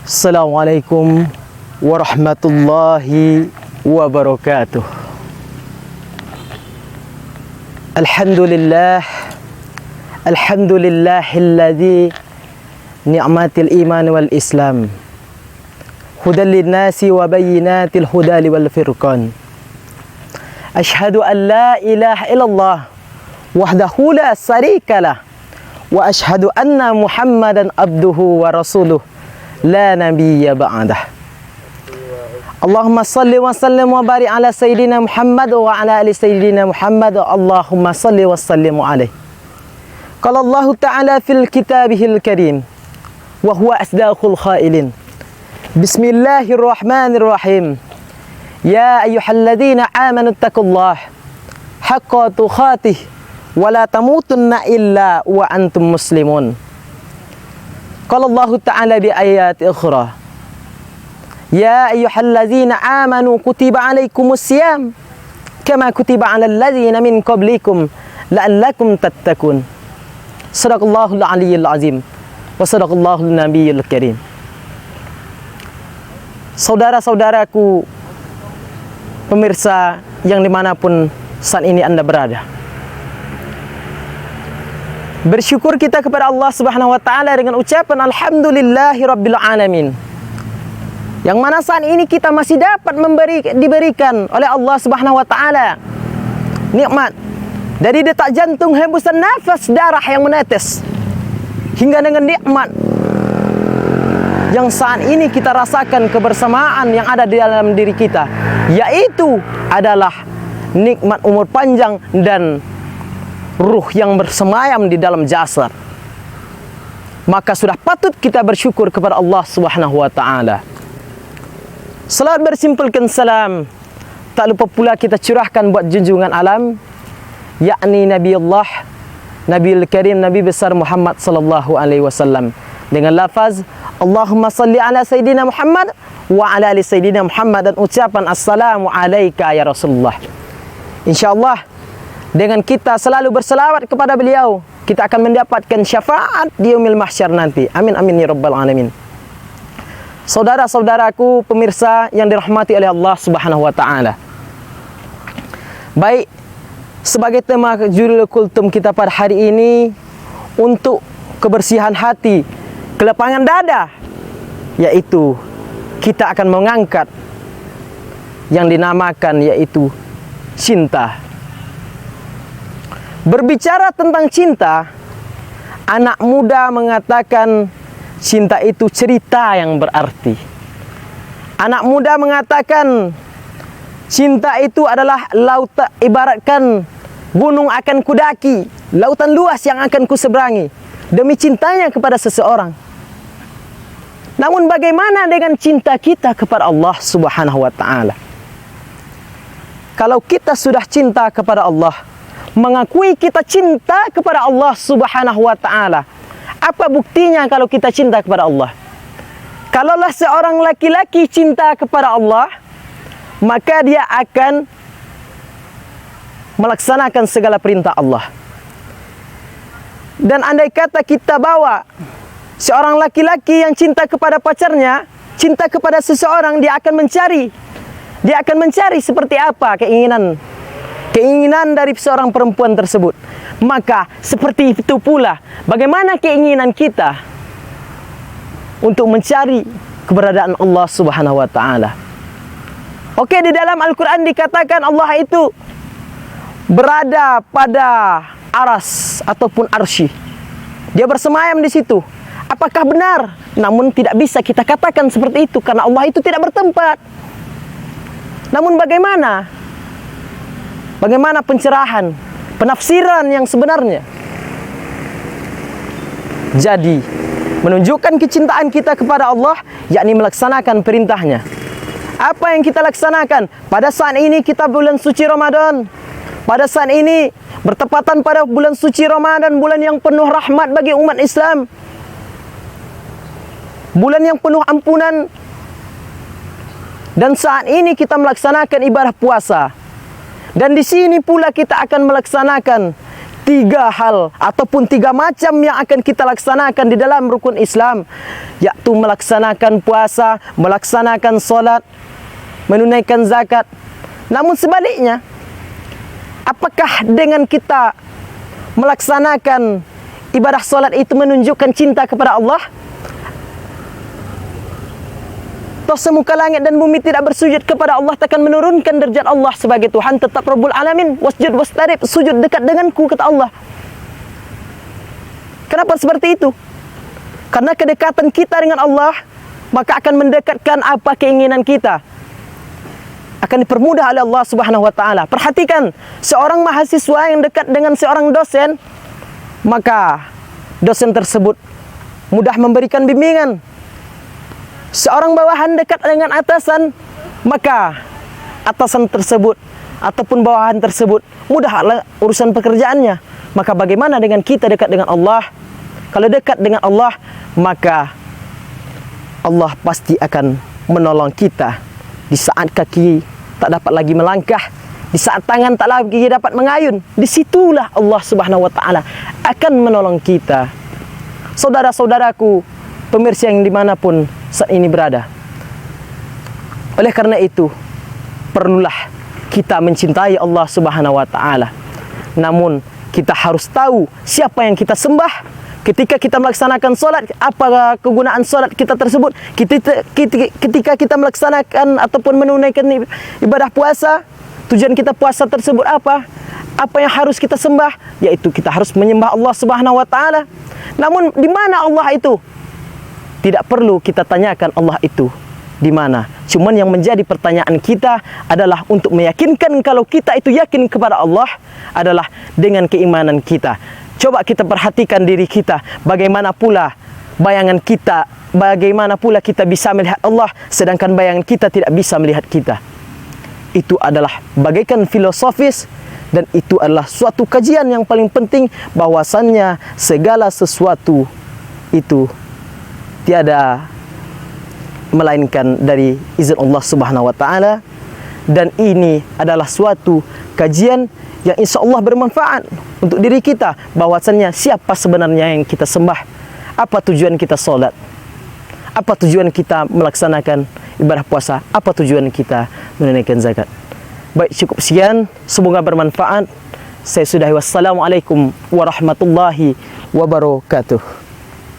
Assalamualaikum warahmatullahi wabarakatuh. Alhamdulillahilladzi ni'matil iman wal islam hudal linnasi wa bayyinatil hudali wal firqan. Ashhadu an la ilaha illallah wahdahu la syarikalah wa ashhadu anna Muhammadan abduhu wa rasuluh la nabiyya ba'dah. Allahumma salli wa sallim wa barik ala sayyidina Muhammad wa ala ali sayyidina Muhammad. Allahumma salli wa sallim alaihi. Qala Allah ta'ala fil kitabihil karim wa huwa asdaqul khailin. Bismillahirrahmanirrahim. Ya ayyuhalladzina amanu taqullaha haqqa tuqatih wa la tamutunna illa wa antum muslimun. Qala Allah Ta'ala bi ayati ukhra. Ya ayyuhalladzina amanu kutiba alaikumus siyam kama kutiba alal ladzina min qablikum la'allakum tattaqun. Shadaqallahul aliyyil azim wa shadaqallahun nabiyyul karim. Saudara-saudaraku pemirsa yang dimanapun saat ini Anda berada, bersyukur kita kepada Allah Subhanahu wa taala dengan ucapan alhamdulillahi rabbil alamin. Yang mana saat ini kita masih dapat diberikan oleh Allah Subhanahu wa taala nikmat dari detak jantung, hembusan nafas, darah yang menetes, hingga dengan nikmat yang saat ini kita rasakan kebersamaan yang ada di dalam diri kita, yaitu adalah nikmat umur panjang dan ruh yang bersemayam di dalam jasad. Maka sudah patut kita bersyukur kepada Allah Subhanahu wa taala. Salat bersimpulkan salam tak lupa pula kita curahkan buat junjungan alam, yakni Nabi Allah, Nabiul Karim, Nabi besar Muhammad sallallahu alaihi wasallam, dengan lafaz Allahumma salli ala sayyidina Muhammad wa ala ali sayyidina Muhammad, dan ucapan assalamu alayka ya Rasulullah. Insyaallah dengan kita selalu berselawat kepada beliau, kita akan mendapatkan syafaat di yaumil mahsyar nanti. Amin amin ya rabbal alamin. Saudara-saudaraku pemirsa yang dirahmati oleh Allah Subhanahu wa taala. Baik, sebagai tema judul kultum kita pada hari ini, untuk kebersihan hati, kelapangan dada, yaitu kita akan mengangkat yang dinamakan yaitu cinta. Berbicara tentang cinta, anak muda mengatakan cinta itu cerita yang berarti. Anak muda mengatakan cinta itu adalah lautan, ibaratkan gunung akan kudaki, lautan luas yang akan kuseberangi demi cintanya kepada seseorang. Namun bagaimana dengan cinta kita kepada Allah Subhanahu wa taala? Kalau kita sudah cinta kepada Allah, mengakui kita cinta kepada Allah Subhanahu wa taala, apa buktinya kalau kita cinta kepada Allah? Kalaulah seorang laki-laki cinta kepada Allah, maka dia akan melaksanakan segala perintah Allah. Dan andai kata kita bawa seorang laki-laki yang cinta kepada pacarnya, cinta kepada seseorang, dia akan mencari seperti apa keinginan dari seorang perempuan tersebut. Maka seperti itu pula bagaimana keinginan kita untuk mencari keberadaan Allah Subhanahu wa taala. Oke, di dalam Al-Qur'an dikatakan Allah itu berada pada aras ataupun arsy. Dia bersemayam di situ. Apakah benar? Namun tidak bisa kita katakan seperti itu karena Allah itu tidak bertempat. Namun bagaimana pencerahan, penafsiran yang sebenarnya? Jadi, menunjukkan kecintaan kita kepada Allah, yakni melaksanakan perintahnya. Apa yang kita laksanakan? Pada saat ini kita bulan suci Ramadan. Pada saat ini bertepatan pada bulan suci Ramadan, bulan yang penuh rahmat bagi umat Islam. Bulan yang penuh ampunan. Dan saat ini kita melaksanakan ibadah puasa. Dan di sini pula kita akan melaksanakan 3 hal ataupun 3 macam yang akan kita laksanakan di dalam rukun Islam, yaitu melaksanakan puasa, melaksanakan solat, menunaikan zakat. Namun sebaliknya, apakah dengan kita melaksanakan ibadah solat itu menunjukkan cinta kepada Allah? Toh semuka langit dan bumi tidak bersujud kepada Allah, takkan menurunkan derajat Allah sebagai Tuhan, tetap Rabbul Alamin. Wasjud wastarib, sujud dekat denganku, kata Allah. Kenapa seperti itu? Karena kedekatan kita dengan Allah maka akan mendekatkan apa keinginan kita, akan dipermudah oleh Allah Subhanahu wa taala. Perhatikan, seorang mahasiswa yang dekat dengan seorang dosen, maka dosen tersebut mudah memberikan bimbingan. Seorang bawahan dekat dengan atasan, maka atasan tersebut ataupun bawahan tersebut mudah urusan pekerjaannya. Maka bagaimana dengan kita dekat dengan Allah? Kalau dekat dengan Allah, maka Allah pasti akan menolong kita di saat kaki tak dapat lagi melangkah, di saat tangan tak lagi dapat mengayun. Disitulah Allah Subhanahu wa taala akan menolong kita. Saudara-saudaraku, pemirsa yang dimanapun saat ini berada, oleh karena itu perlulah kita mencintai Allah Subhanahu wa taala. Namun kita harus tahu siapa yang kita sembah. Ketika kita melaksanakan solat, apa kegunaan solat kita tersebut? Ketika kita melaksanakan ataupun menunaikan ibadah puasa, tujuan kita puasa tersebut apa? Apa yang harus kita sembah? Yaitu kita harus menyembah Allah Subhanahu wa taala. Namun di mana Allah itu? Tidak perlu kita tanyakan Allah itu di mana. Cuman yang menjadi pertanyaan kita adalah untuk meyakinkan kalau kita itu yakin kepada Allah adalah dengan keimanan kita. Coba kita perhatikan diri kita, bagaimana pula bayangan kita, bagaimana pula kita bisa melihat Allah sedangkan bayangan kita tidak bisa melihat kita. Itu adalah bagaikan filosofis, dan itu adalah suatu kajian yang paling penting, bahwasannya segala sesuatu itu tiada melainkan dari izin Allah Subhanahu wa taala. Dan ini adalah suatu kajian yang insya Allah bermanfaat untuk diri kita, bahwasannya siapa sebenarnya yang kita sembah, apa tujuan kita solat, apa tujuan kita melaksanakan ibadah puasa, apa tujuan kita menunaikan zakat. Baik, cukup sekian, semoga bermanfaat. Saya sudahi, wassalamualaikum warahmatullahi wabarakatuh.